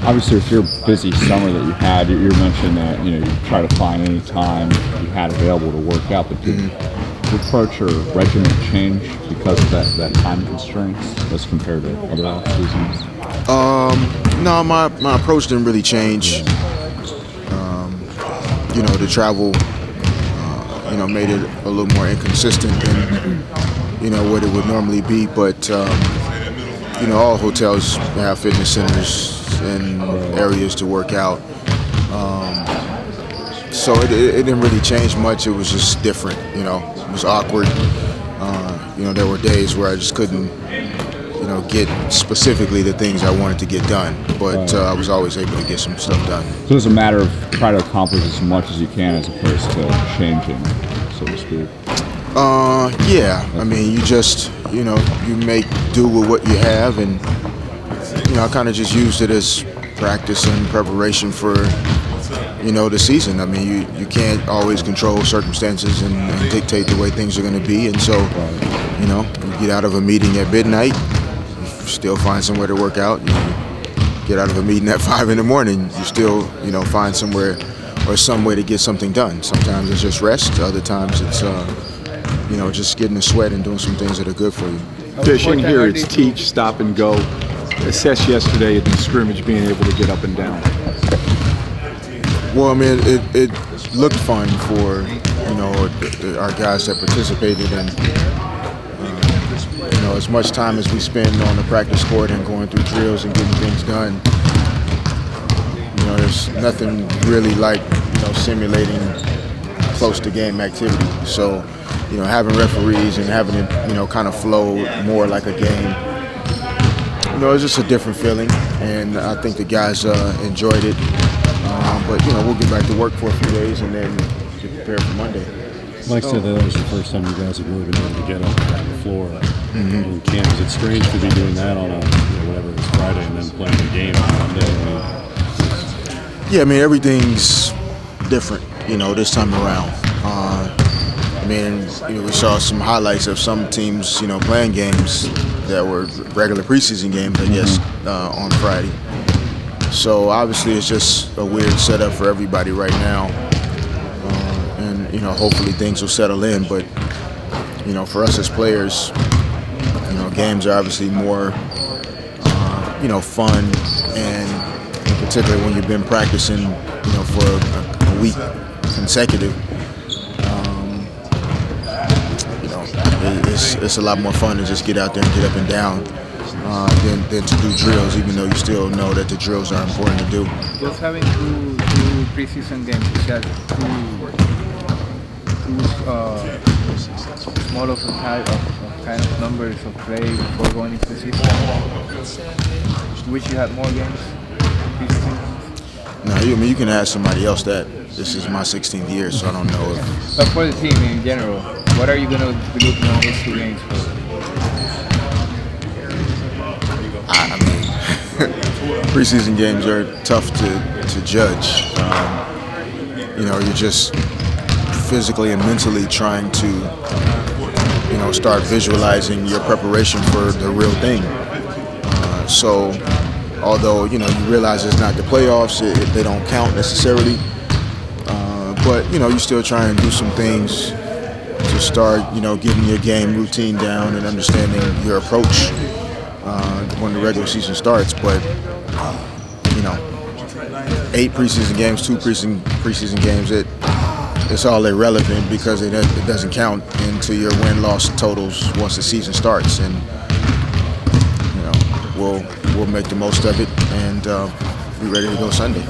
Obviously, with your busy summer that you had, you mentioned that you try to find any time you had available to work out. But did your approach or regimen change because of that time constraints as compared to other off seasons? No, my approach didn't really change. The travel, made it a little more inconsistent than what it would normally be. But all hotels have fitness centers and areas to work out. So it didn't really change much. It was just different. It was awkward. There were days where I just couldn't, get specifically the things I wanted to get done. But I was always able to get some stuff done. So it's a matter of trying to accomplish as much as you can as opposed to changing, so to speak. Yeah. I mean, you just, you make do with what you have, and I kind of just used it as practice and preparation for, the season. I mean, you can't always control circumstances and dictate the way things are going to be, and so, you get out of a meeting at midnight, you still find somewhere to work out. You get out of a meeting at 5 in the morning, you still, find somewhere or some way to get something done. Sometimes it's just rest. Other times it's, just getting a sweat and doing some things that are good for you. Fishing here, it's teach, stop and go. Assess yesterday at the scrimmage, being able to get up and down. Well, I mean, it looked fun for, our guys that participated, and as much time as we spend on the practice court and going through drills and getting things done, there's nothing really like, simulating close to game activity. So, having referees and having it, kind of flow more like a game, it's just a different feeling, and I think the guys enjoyed it. But, we'll get back to work for a few days and then get prepared for Monday. Mike said that was the first time you guys have really been able to get up on the floor in camp. Is it strange to be doing that on a, whatever it's Friday, and then playing the game on Monday? Yeah, I mean, everything's different, this time around. We saw some highlights of some teams, playing games that were regular preseason games, I guess, on Friday. So obviously it's just a weird setup for everybody right now. And, hopefully things will settle in. But, for us as players, games are obviously more, fun, and particularly when you've been practicing, for a week consecutive. It's a lot more fun to just get out there and get up and down than to do drills, even though you still know that the drills are important to do. Just having two preseason games, you had two small of kind of numbers of play before going into the season. Wish you had more games. No, you can ask somebody else that. This is my 16th year, so I don't know if. But for the team in general, what are you going to be looking on these 2 games for? I mean, preseason games are tough to judge. You're just physically and mentally trying to, start visualizing your preparation for the real thing. So, although, you realize it's not the playoffs, they don't count necessarily. But, you still try and do some things to start, getting your game routine down and understanding your approach when the regular season starts. But, 8 preseason games, 2 preseason games, it's all irrelevant because it doesn't count into your win-loss totals once the season starts. And, we'll make the most of it and be ready to go Sunday.